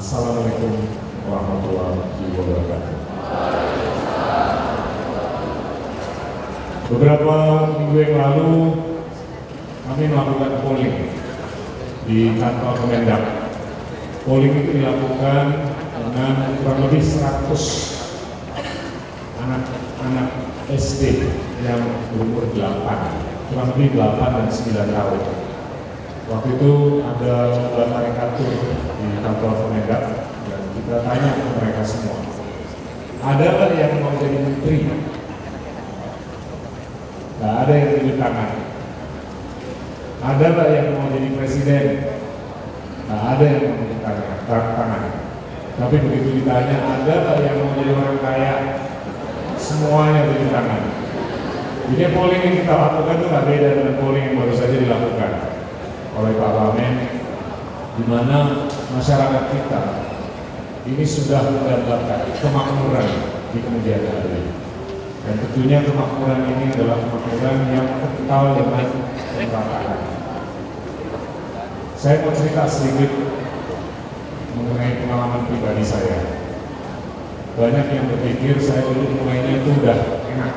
Assalamualaikum warahmatullahi wabarakatuh. Beberapa minggu yang lalu kami melakukan polling di kantor Kemendak. Polling itu dilakukan dengan kurang lebih 100 anak-anak SD yang berumur 8, kurang lebih 8 dan 9 tahun. Waktu itu ada bulan karikatur di kantor Kemendak dan kita tanya ke mereka semua, ada nggak yang mau jadi menteri? Nggak ada yang tunjuk tangan. Ada nggak yang mau jadi presiden? Nggak ada yang mau tunjuk tangan. Tapi begitu ditanya, ada nggak yang mau jadi orang kaya? Semuanya tunjuk tangan. Jadi polling yang kita lakukan itu nggak beda dengan polling yang baru saja dilakukan oleh Pak Wamen, di mana masyarakat kita ini sudah mendapatkan kemakmuran di kemudian hari. Dan tentunya kemakmuran ini adalah kemakmuran yang kental dengan pemerataan. Saya mau cerita sedikit mengenai pengalaman pribadi saya. Banyak yang berpikir saya dulu mulainya itu udah enak.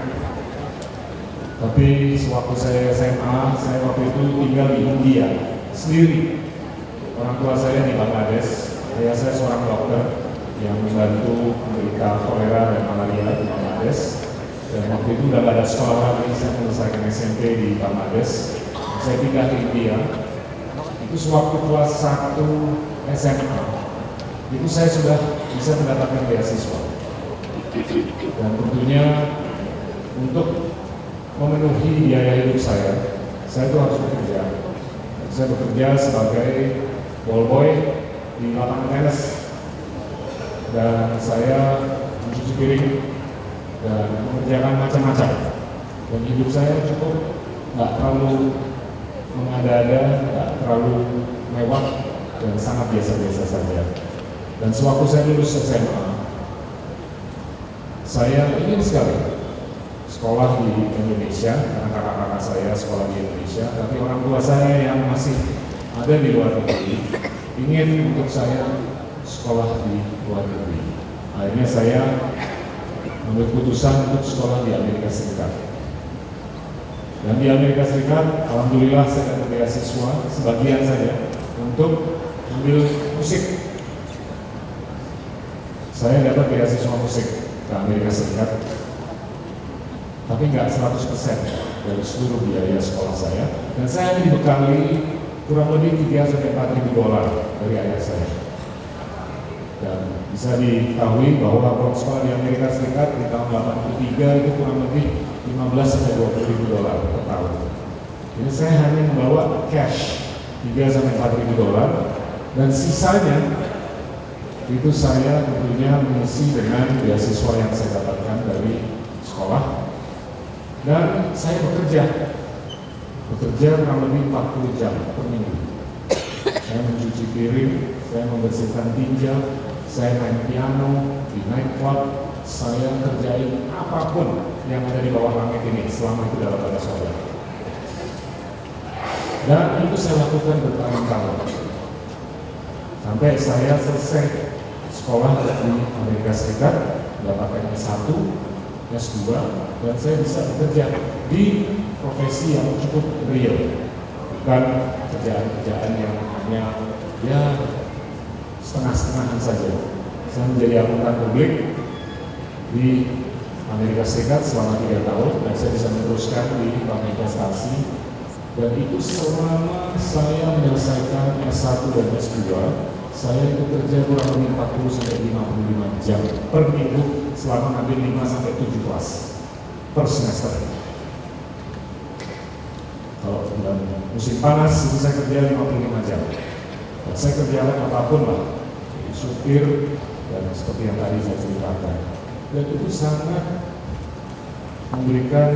Tapi sewaktu saya SMA, saya waktu itu tinggal di India sendiri. Orang tua saya di Bangladesh. Ayah saya seorang dokter yang membantu menderita kolera dan malaria di Bangladesh. Dan waktu itu udah gak ada sekolah lagi, saya menyelesaikan SMP di Bangladesh. Saya pindah ke India. Itu sewaktu kelas 1 SMA. Itu saya sudah bisa mendapatkan beasiswa. Dan tentunya untuk memenuhi biaya hidup saya itu harus bekerja. Saya bekerja sebagai ballboy di lapangan tenis. Dan saya mencuci piring dan mengerjakan macam-macam. Dan hidup saya cukup nggak terlalu mengada-ada, nggak terlalu mewah, dan sangat biasa-biasa saja. Dan sewaktu saya lulus SMA, saya ingin sekali sekolah di Indonesia, karena kakak-kakak saya sekolah di Indonesia, tapi orang tua saya yang masih ada di luar negeri ingin untuk saya sekolah di luar negeri. Akhirnya saya mengambil keputusan untuk sekolah di Amerika Serikat. Dan di Amerika Serikat, alhamdulillah saya dapat beasiswa sebagian saja untuk ambil musik. Saya dapat beasiswa musik ke Amerika Serikat, tapi nggak 100% dari seluruh biaya sekolah saya. Dan saya hanya dibekali kurang lebih 3-4 ribu dolar dari ayah saya. Dan bisa diketahui bahwa kalau sekolah di Amerika Serikat di tahun 83 itu kurang lebih 15-20 ribu dolar per tahun. Jadi saya hanya membawa cash 3-4 ribu dolar, dan sisanya itu saya tentunya mengisi dengan beasiswa yang saya dapatkan dari sekolah. Dan saya bekerja kurang lebih 40 jam per minggu. Saya mencuci piring, saya membersihkan tinja, saya main piano di nightclub, saya kerjain apapun yang ada di bawah langit ini selama itu dalam batas wadah. Dan itu saya lakukan bertahun-tahun sampai saya selesai sekolah di Amerika Serikat, mendapatkan S1, S2, dan saya bisa bekerja di profesi yang cukup real, bukan kerjaan-kerjaan yang hanya ya setengah-setengahan saja. Saya menjadi akuntan publik di Amerika Serikat selama 3 tahun, dan saya bisa meneruskan di bank investasi. Dan itu selama saya menyelesaikan S1 dan S2, saya itu kerja kurang lebih 40-55 jam per minggu selama ngambil 5-7 kelas per semester. Kalau bulan musim panas itu saya kerja 55 jam. Dan saya kerjakan apapun lah, supir dan seperti yang tadi saya ceritakan. Dan itu sangat memberikan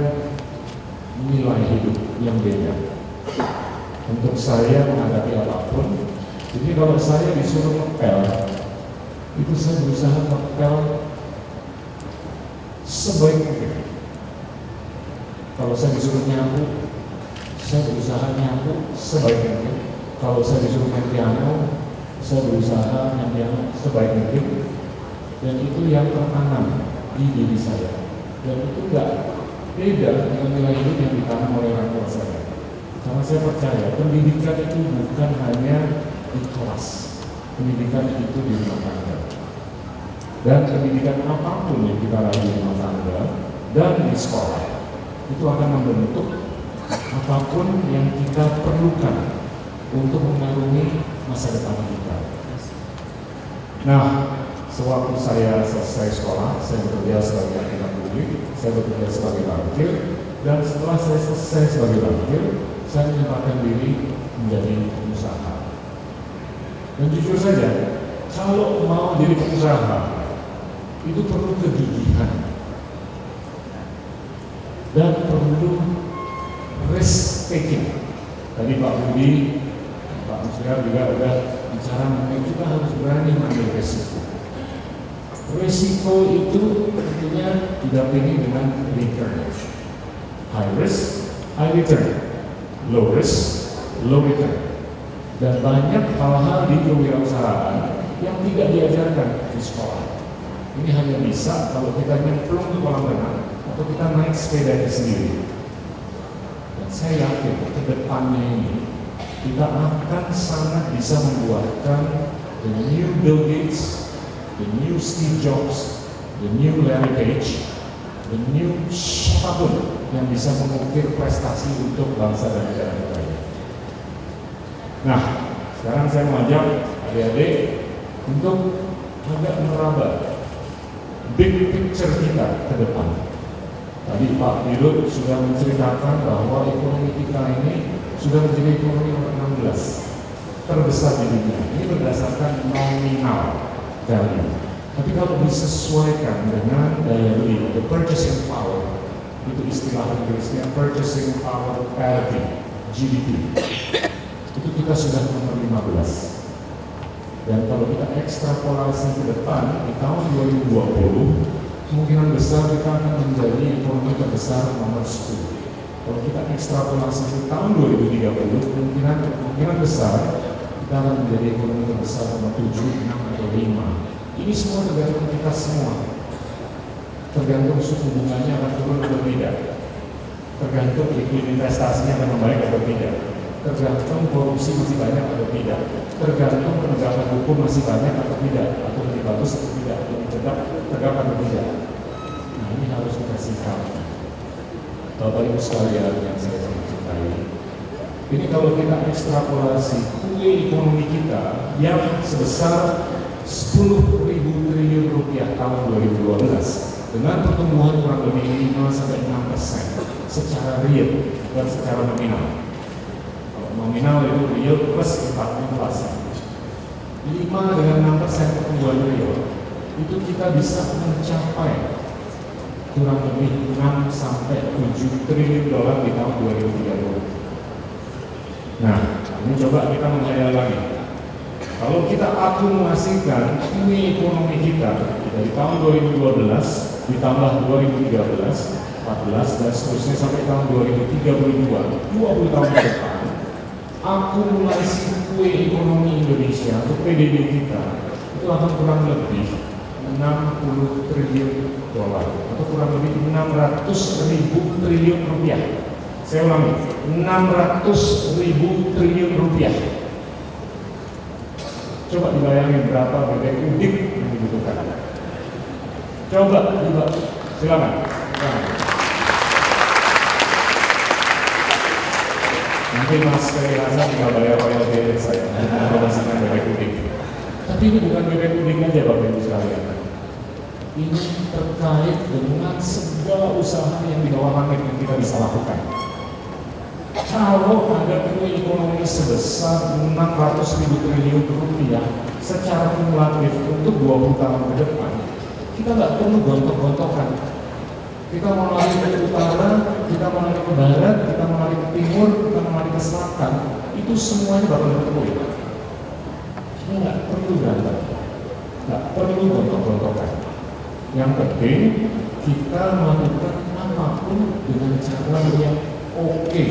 nilai hidup yang beda untuk saya menghadapi apapun. Jadi kalau saya disuruh ngepel, itu saya berusaha ngepel sebaik mungkin. Kalau saya disuruh nyapu, saya berusaha nyapu sebaik mungkin. Kalau saya disuruh main piano, Saya berusaha yang sebaik mungkin, dan itu yang tertanam di diri saya. Dan itu enggak beda dengan nilai hidup yang ditanam oleh orang tua saya. Karena saya percaya pendidikan itu bukan hanya di kelas, pendidikan itu di rumah tangga. Dan pendidikan apapun yang kita raih di rumah tangga dan di sekolah, itu akan membentuk apapun yang kita perlukan untuk mengarungi masa depan kita. Nah, sewaktu saya selesai sekolah, saya bekerja sebagai akuntan publik, saya bekerja sebagai bankir, dan setelah saya selesai sebagai bankir, saya menyempatkan diri menjadi pengusaha. Dan jujur saja, kalau mau jadi pengusaha, itu perlu kegigihan dan perlu risk taking. Tadi Pak Budi, Pak Musliar juga ada bicara mengenai kita harus berani mengambil resiko. Resiko itu tentunya didampingi dengan return. High risk, high return. Low risk, low return. Dan banyak hal-hal di kewirausahaan yang tidak diajarkan di sekolah. Ini hanya bisa kalau kita nyemplung ke kolam renang atau kita naik sepeda sendiri. Dan saya yakin ke depannya ini kita akan sangat bisa membuatkan the new Bill Gates, the new Steve Jobs, the new Larry Page, the new siapapun yang bisa mengukir prestasi untuk bangsa dan negara kita ini. Nah, sekarang saya mengajak adik-adik untuk agak meraba big picture kita ke depan. Tadi Pak Dirut sudah menceritakan bahwa ekonomi kita ini sudah menjadi ekonomi nomor 16 terbesar di dunia. Ini berdasarkan nominal value. Tapi kalau disesuaikan dengan daya beli, the purchasing power, itu istilah Inggrisnya purchasing power parity, GDP, itu kita sudah nomor 15. Dan kalau kita ekstrapolasi ke depan, di tahun 2020, kemungkinan besar kita akan menjadi ekonomi terbesar nomor 10. Kalau kita ekstrapolasi ke tahun 2030, kemungkinan besar kita akan menjadi ekonomi terbesar nomor 7, 6, atau 5. Ini semua tergantung kita semua. Tergantung suku bunganya akan turun atau tidak. Tergantung iklim investasinya akan membaik atau tidak. Tergantung korupsi masih banyak atau tidak. Tergantung penegakan hukum masih banyak atau tidak, atau lebih bagus atau tidak, lebih tegak atau tidak. Nah, ini harus kita sikapi. Bapak Ibu sekalian yang saya cintai, ini kalau kita ekstrapolasi kue ekonomi kita yang sebesar 10.000 triliun rupiah tahun 2012 dengan pertumbuhan kurang lebih 5-6% secara real dan secara nominal. Kalau nominal itu real plus inflasi. 5 dengan 6% pertumbuhan real itu kita bisa mencapai kurang lebih 6-7 triliun dolar di tahun 2030. Nah, ini coba kita menghayal lagi. Kalau kita akumulasikan ini ekonomi kita dari tahun 2012 ditambah 2013, 14 dan seterusnya sampai tahun 2032, 20 tahun ke depan, akumulasi kue ekonomi Indonesia untuk PDB kita itu akan kurang lebih 60 triliun dolar atau kurang lebih 600.000 triliun rupiah. Saya ulangi, 600.000 triliun rupiah. Coba dibayangin berapa bebek udik yang dibutuhkan. Coba, silakan. Nanti Mas Ferry Hasan tinggal bayar royalti dari saya mempromosikan bebek udik. Tapi ini bukan bebek udik aja Bapak Ibu sekalian. Ini terkait dengan segala usaha yang di bawah langit yang kita bisa lakukan. Kalau ada kue ekonomi sebesar 600.000 triliun rupiah secara kumulatif untuk 20 tahun ke depan, kita nggak perlu gontok-gontokan. Kita mau lari ke utara, kita mau lari ke barat, kita mau lari ke timur, kita mau lari ke selatan, itu semuanya bakal bertemu. Kita nggak perlu berantem, nggak perlu gontok-gontokan. Yang penting kita melakukan apapun dengan cara yang oke.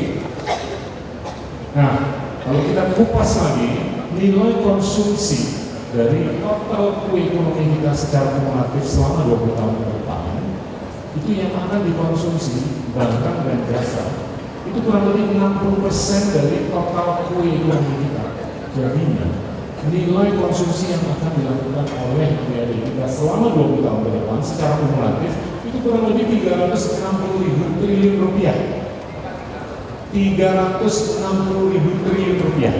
Nah, kalau kita kupas lagi nilai konsumsi dari total ekonomi kita secara kumulatif selama 20 tahun ke depan, itu yang akan dikonsumsi barang dan jasa itu kurang lebih 60% dari total ekonomi kita. Jadinya nilai konsumsi yang akan dilakukan oleh adik kita selama 20 tahun ke depan secara kumulatif itu kurang lebih 360.000 triliun rupiah. 360.000 triliun rupiah.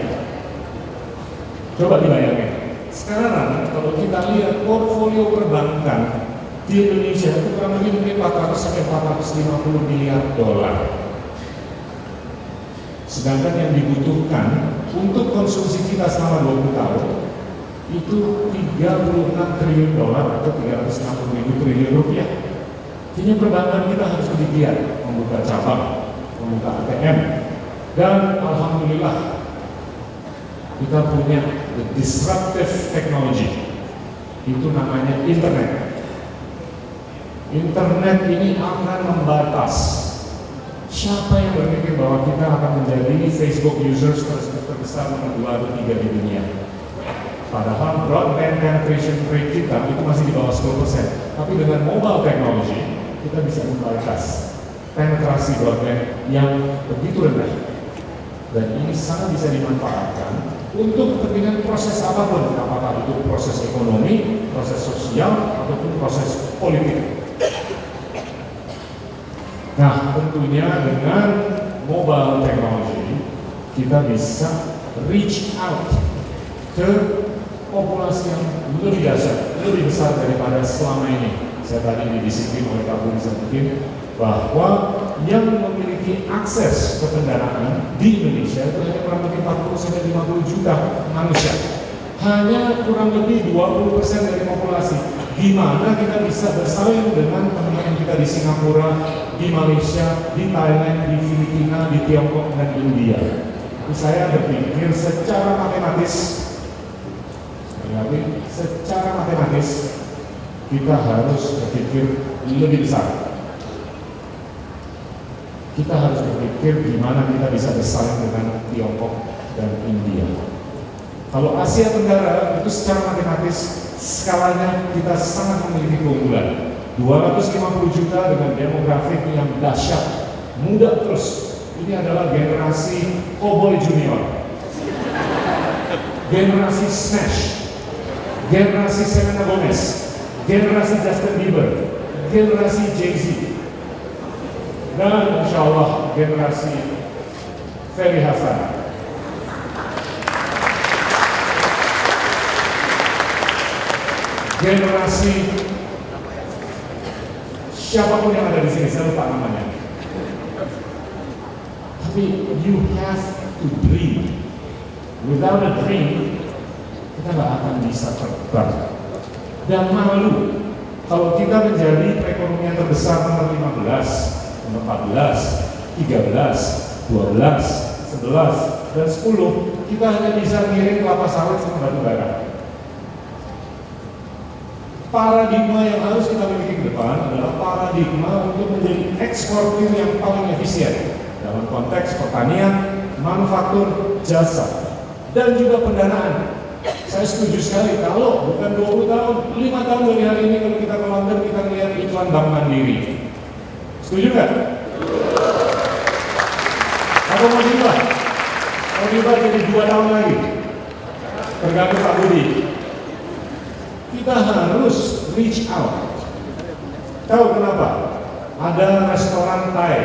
Coba dibayangkan. Sekarang kalau kita lihat portfolio perbankan di Indonesia itu kurang lebih mungkin 400 sampai 450 miliar dolar. Sedangkan yang dibutuhkan untuk konsumsi kita selama 20 tahun itu 36 triliun dolar atau 360.000 triliun rupiah. Jadi perbankan kita harus lebih giat membuka cabang, membuka ATM, dan alhamdulillah kita punya the disruptive technology, itu namanya internet. Internet ini akan membatas. Siapa yang berpikir bahwa kita akan menjadi Facebook users terbesar nomor 2 atau 3 di dunia? Padahal broadband penetration rate kita itu masih di bawah 10%. Tapi dengan mobile technology kita bisa membatas penetrasi broadband yang begitu rendah. Dan ini sangat bisa dimanfaatkan untuk kepentingan proses apapun, apakah itu proses ekonomi, proses sosial, ataupun proses politik. Nah, tentunya dengan mobile technology kita bisa reach out ke populasi yang lebih dahsyat, lebih besar daripada selama ini. Saya tadi didisiplin oleh Pak Budi Sadikin bahwa yang memiliki akses ke kendaraan di Indonesia itu hanya kurang lebih 40-50 juta manusia. Hanya kurang lebih 20% dari populasi. Gimana kita bisa bersaing dengan teman-teman kita di Singapura, di Malaysia, di Thailand, di Filipina, di Tiongkok, dan India? Saya berpikir secara matematis, kita harus berpikir lebih besar. Kita harus berpikir gimana kita bisa bersaing dengan Tiongkok dan India. Kalau Asia Tenggara itu secara matematis skalanya kita sangat memiliki keunggulan. 250 juta dengan demografik yang dahsyat, muda terus. Ini adalah generasi Cowboy Junior, generasi Smash, generasi Selena Gomez, generasi Justin Bieber, generasi Jay-Z, dan insya Allah generasi Ferry Hassan. Generasi siapapun yang ada di sini, saya lupa namanya. Tapi you have to dream. Without a dream, kita nggak akan bisa terbang. Dan malu kalau kita menjadi perekonomian terbesar nomor 15, nomor 14, 13, 12, 11, dan 10, kita hanya bisa ngirim kelapa sawit sama batu bara. Paradigma yang harus kita miliki ke depan adalah paradigma untuk menjadi eksportir yang paling efisien dalam konteks pertanian, manufaktur, jasa, dan juga pendanaan. Saya setuju sekali kalau bukan 20 tahun, 5 tahun dari hari ini kalau kita ke London kita melihat iklan Bank Mandiri. Setuju nggak? Atau mau diubah? Mau diubah jadi 2 tahun lagi? Tergantung Pak Budi. Kita harus reach out. Tahu kenapa? Ada restoran Thai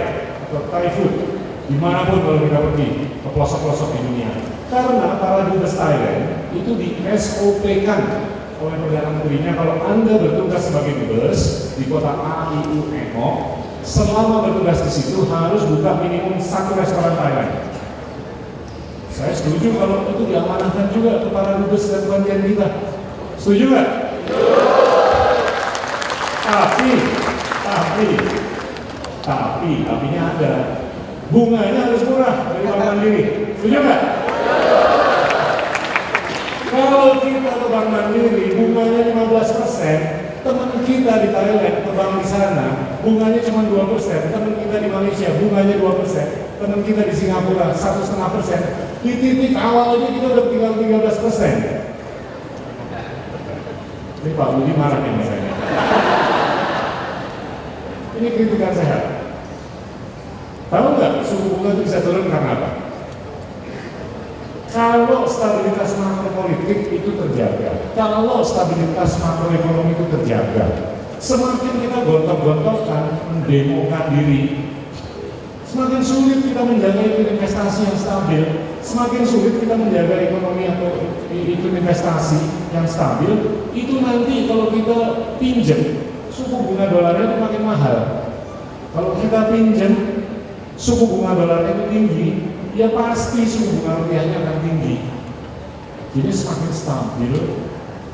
atau Thai food dimanapun kalau kita pergi ke pelosok-pelosok di dunia. Karena para dubes Thailand itu di SOP-kan oleh Perdana Menterinya kalau Anda bertugas sebagai dubes di kota A, I, U, E, O, selama bertugas di situ harus buka minimum 1 restoran Thailand. Saya setuju kalau itu diamanahkan juga ke para dubes dan bagian kita. Setuju nggak? Tapinya ada. Bunganya harus murah dari Bank Mandiri. Setuju nggak? Kalau kita ke Bank Mandiri, bunganya 15%, teman kita di Thailand ke bank di sana, bunganya cuma 2%, teman kita di Malaysia, bunganya 2%. teman kita di Singapura 1,5%, di titik awal ini kita udah tinggal 13%. Ini Pak Budi marah nih misalnya. Ini kritikan sehat. Tahu nggak suku bunga itu bisa turun karena apa? Kalau stabilitas makropolitik itu terjaga, kalau stabilitas makroekonomi itu terjaga, semakin kita gontok-gontokkan, mendemokan diri, semakin sulit kita menjaga investasi yang stabil, semakin sulit kita menjaga ekonomi atau iklim investasi yang stabil. Itu nanti kalau kita pinjam, suku bunga dolarnya itu makin mahal. Kalau kita pinjam, suku bunga dolarnya itu tinggi, ya pasti suku bunga rupiahnya akan tinggi. Jadi semakin stabil,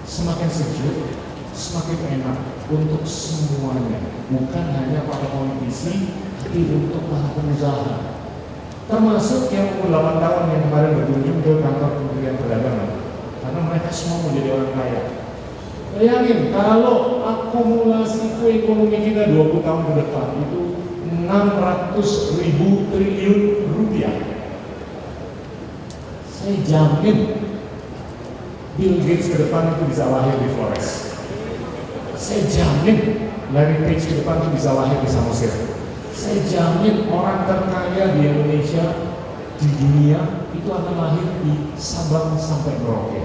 semakin sejuk, semakin enak untuk semuanya, bukan hanya para politisi, tapi untuk para pengusaha. Termasuk yang umur 8 tahun yang kemarin berkunjung ke kantor Kementerian Perdagangan, karena mereka semua menjadi orang kaya. Bayangin kalau akumulasi ekonomi kita 20 tahun ke depan itu 600.000 triliun rupiah. Saya jamin Bill Gates ke depan itu bisa lahir di Flores. Saya jamin Larry Page ke depan itu bisa lahir di Samosir. Saya jamin orang terkaya di Indonesia, di dunia itu akan lahir di Sabang sampai Merauke.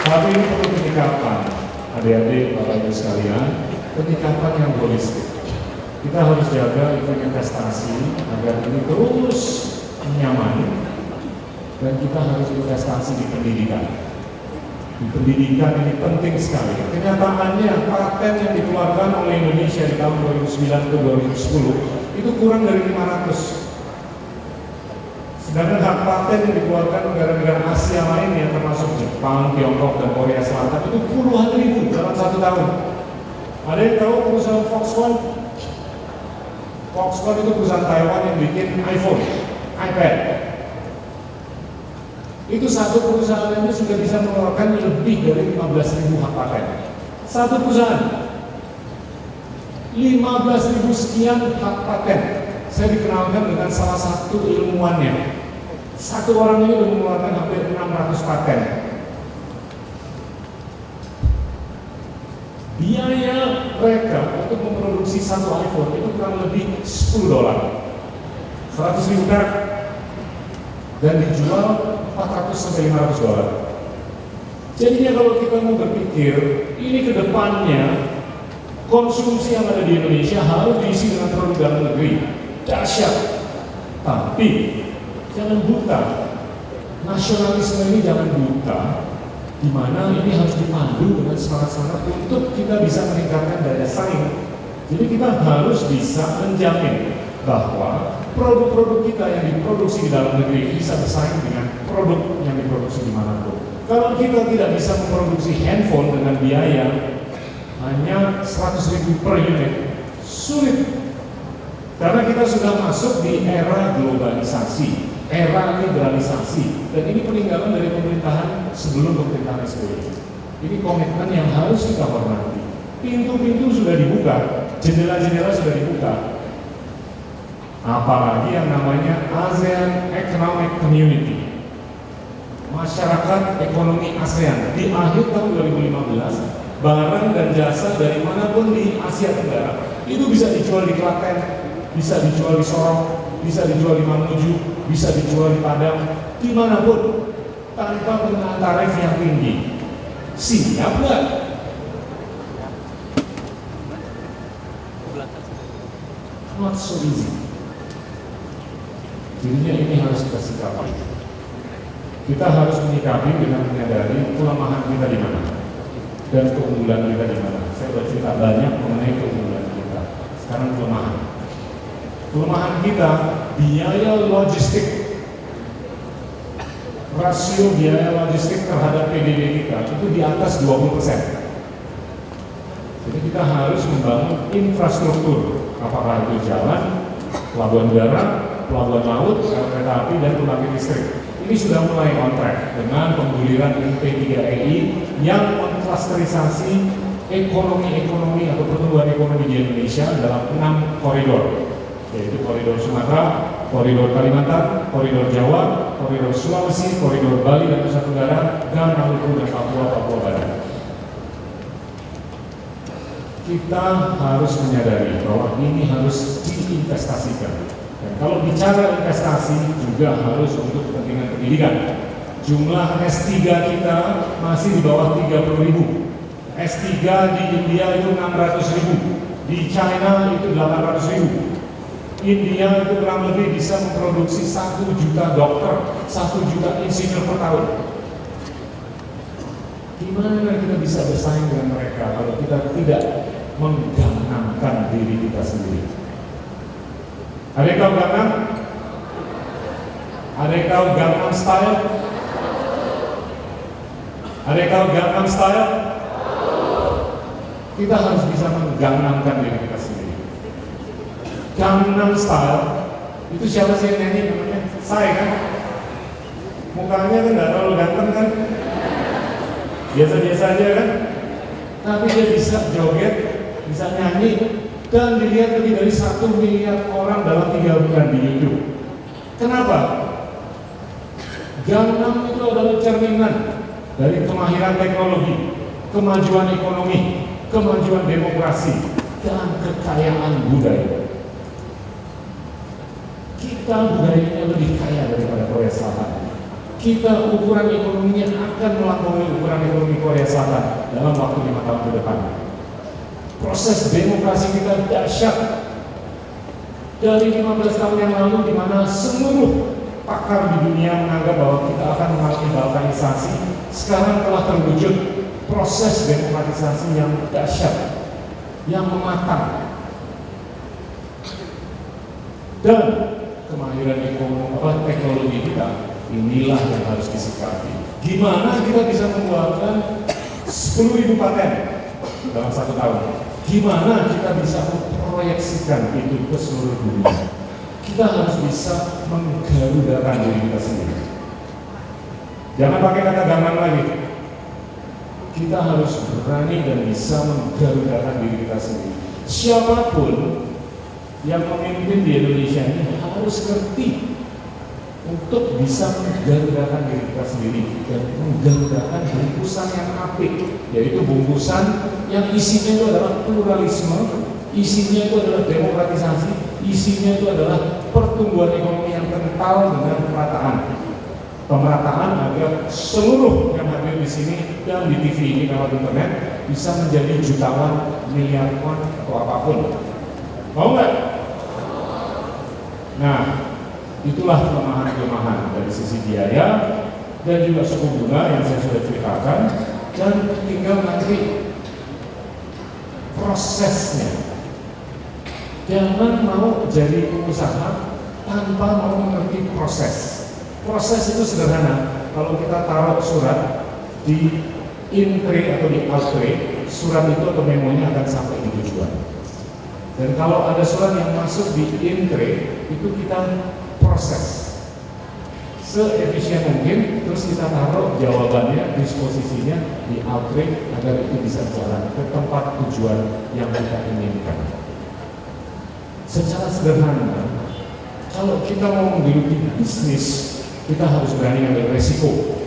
Tapi ini perlu penyikapan, adik-adik, bapak ibu sekalian, penyikapan yang holistik. Kita harus jaga iklim investasi agar ini terus nyaman, dan kita harus investasi di pendidikan. Di pendidikan ini penting sekali. Kenyataannya paten yang dikeluarkan oleh Indonesia di tahun 2009 ke 2010 itu kurang dari 500. Sedangkan hak paten yang dikeluarkan negara-negara Asia lainnya termasuk Jepang, Tiongkok, dan Korea Selatan itu puluhan ribu dalam 1 tahun. Ada yang tahu perusahaan Foxconn? Foxconn itu perusahaan Taiwan yang bikin iPhone, iPad. Itu satu perusahaan ini sudah bisa mengeluarkan lebih dari 15.000 hak paten. Satu perusahaan 15.000 sekian hak paten. Saya dikenalkan dengan salah satu ilmuwannya. Satu orang ini sudah mengeluarkan hampir 600 paten. Biaya mereka untuk memproduksi satu iPhone itu kurang lebih $10, 100.000 perak, dan dijual $400–500. Jadinya kalau kita mau berpikir, ini ke depannya konsumsi yang ada di Indonesia harus diisi dengan produk dalam negeri. Dahsyat. Tapi jangan buta. Nasionalisme ini jangan buta, di mana ini harus dipandu dengan semangat-semangat untuk kita bisa meningkatkan daya saing. Jadi kita harus bisa menjamin bahwa produk-produk kita yang diproduksi di dalam negeri bisa bersaing dengan produk yang diproduksi di manapun. Kalau kita tidak bisa memproduksi handphone dengan biaya hanya 100.000 per unit, sulit. Karena kita sudah masuk di era globalisasi, era liberalisasi, dan ini peninggalan dari pemerintahan sebelum pemerintahan SBY. Ini komitmen yang harus kita hormati. Pintu-pintu sudah dibuka, jendela-jendela sudah dibuka. Apalagi yang namanya ASEAN Economic Community, masyarakat ekonomi ASEAN. Di akhir tahun 2015, barang dan jasa dari manapun di Asia Tenggara itu bisa dijual di Klaten, bisa dijual di Sorong, bisa dijual di Mamuju, bisa dijual di Padang, dimanapun tanpa pengenaan tarif yang tinggi. Siap nggak? Not so easy. Jadinya ini harus kita sikapi. Kita harus menyikapi dengan menyadari kelemahan kita di mana dan keunggulan kita di mana. Saya bercerita banyak mengenai keunggulan kita. Sekarang kelemahan. Kelemahan kita, biaya logistik, rasio biaya logistik terhadap PDB kita itu di atas 20%. Jadi kita harus membangun infrastruktur, apakah itu jalan, pelabuhan udara, pelabuhan laut, kereta api, dan pembangkit listrik. Ini sudah mulai on track dengan pengguliran IP3EI yang mengklasterisasi ekonomi atau pertumbuhan ekonomi di Indonesia dalam 6 koridor, yaitu koridor Sumatera, koridor Kalimantan, koridor Jawa, koridor Sulawesi, koridor Bali dan Nusa Tenggara, dan Maluku dan Papua Barat. Kita harus menyadari bahwa ini harus diinvestasikan. Dan kalau bicara investasi juga harus untuk kepentingan pendidikan. Jumlah S3 kita masih di bawah 30.000. S3 di India itu 600.000, di China itu 800.000. India itu kurang lebih bisa memproduksi 1 juta dokter, 1 juta insinyur per tahun. Gimana kita bisa bersaing dengan mereka kalau kita tidak menggangnamkan diri kita sendiri? Ada yang tahu Gangnam? Ada yang tahu Gangnam Style? Ada yang tahu Gangnam Style? Kita harus bisa menggangnamkan diri kita sendiri. Gangnam Style itu siapa sih yang nyanyi namanya? Saya kan? Mukanya kan nggak terlalu ganteng kan? Biasa-biasa aja kan? Tapi dia bisa joget, bisa nyanyi, dan dilihat lebih dari 1 miliar orang dalam 3 bulan di YouTube. Kenapa? Gangnam itu adalah cerminan dari kemahiran teknologi, kemajuan ekonomi, kemajuan demokrasi, dan kekayaan budaya. Kita budayanya lebih kaya daripada Korea Selatan. Kita ukuran ekonominya akan melampaui ukuran ekonomi Korea Selatan dalam waktu 5 tahun ke depan. Proses demokrasi kita dahsyat. Dari 15 tahun yang lalu di mana seluruh pakar di dunia menganggap bahwa kita akan mengalami balkanisasi, sekarang telah terwujud proses demokratisasi yang dahsyat, yang mematang. Dan kemahiran ekonomi teknologi kita inilah yang harus disikapi. Gimana kita bisa membuatkan 10.000 paten dalam 1 tahun? Gimana kita bisa memproyeksikan itu ke seluruh dunia? Kita harus bisa menggarudakan diri kita sendiri. Jangan pakai kata Gangnam lagi. Kita harus berani dan bisa menggarudakan diri kita sendiri. Siapapun yang memimpin di Indonesia ini harus ngerti untuk bisa menggarudakan diri kita sendiri dan menggarudakan bungkusan yang apik, yaitu bungkusan yang isinya itu adalah pluralisme, isinya itu adalah demokratisasi, isinya itu adalah pertumbuhan ekonomi yang kental dengan pemerataan agar seluruh yang hadir di sini dan di TV ini lewat internet bisa menjadi jutawan, miliaran atau apapun. Mau nggak? Nah, itulah kelemahan-kelemahan dari sisi biaya dan juga suku bunga yang saya sudah ceritakan, dan tinggal nanti prosesnya. Jangan mau jadi pengusaha tanpa mau mengerti proses. Proses itu sederhana. Kalau kita taruh surat di intre atau di outre, surat itu atau memonya akan sampai di tujuan. Dan kalau ada surat yang masuk di intre, itu kita proses se-efisien mungkin, terus kita taruh jawabannya, disposisinya di outre agar itu bisa jalan ke tempat tujuan yang kita inginkan. Secara sederhana, kalau kita mau menggeluti bisnis, kita harus berani ambil resiko.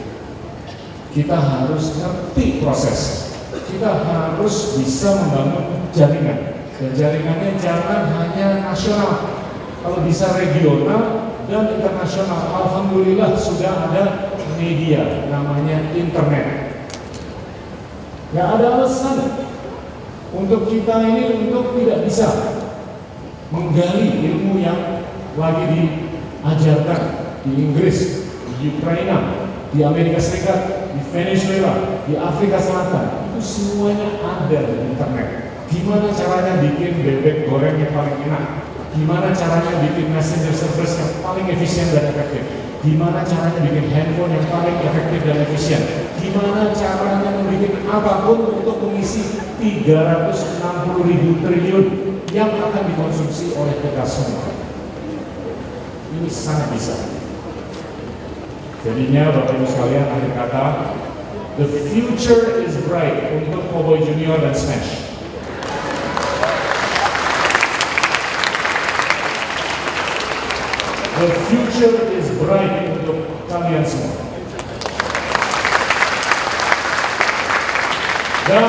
Kita harus ngerti proses. Kita harus bisa membangun jaringan. Dan jaringannya jangan hanya nasional, kalau bisa regional dan internasional. Alhamdulillah sudah ada media namanya internet. Gak ada alasan untuk kita ini untuk tidak bisa menggali ilmu yang lagi diajarkan di Inggris, di Ukraina, di Amerika Serikat, di Venezuela, di Afrika Selatan. Itu semuanya ada di internet. Gimana caranya bikin bebek goreng yang paling enak? Gimana caranya bikin messenger service yang paling efisien dan efektif? Gimana caranya bikin handphone yang paling efektif dan efisien? Gimana caranya membuat apapun untuk mengisi 360.000 triliun yang akan dikonsumsi oleh kita semua? Ini sangat bisa. Jadinya Bapak Ibu sekalian, akhir kata, The future is bright untuk Cowboy Junior dan Smash. The future is bright untuk kalian semua. Dan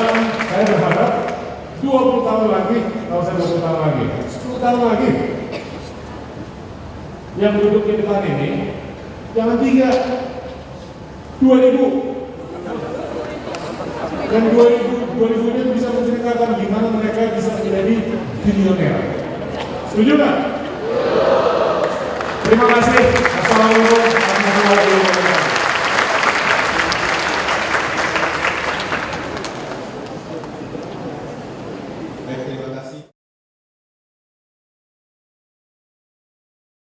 saya berharap 20 tahun lagi, kalau saya 20 tahun lagi, 10 tahun lagi, yang duduk di depan ini, jangan 3, 2000. Dan 2000 ini bisa menceritakan gimana mereka bisa menjadi bilioner. Setuju nggak? Terima kasih. Assalamualaikum.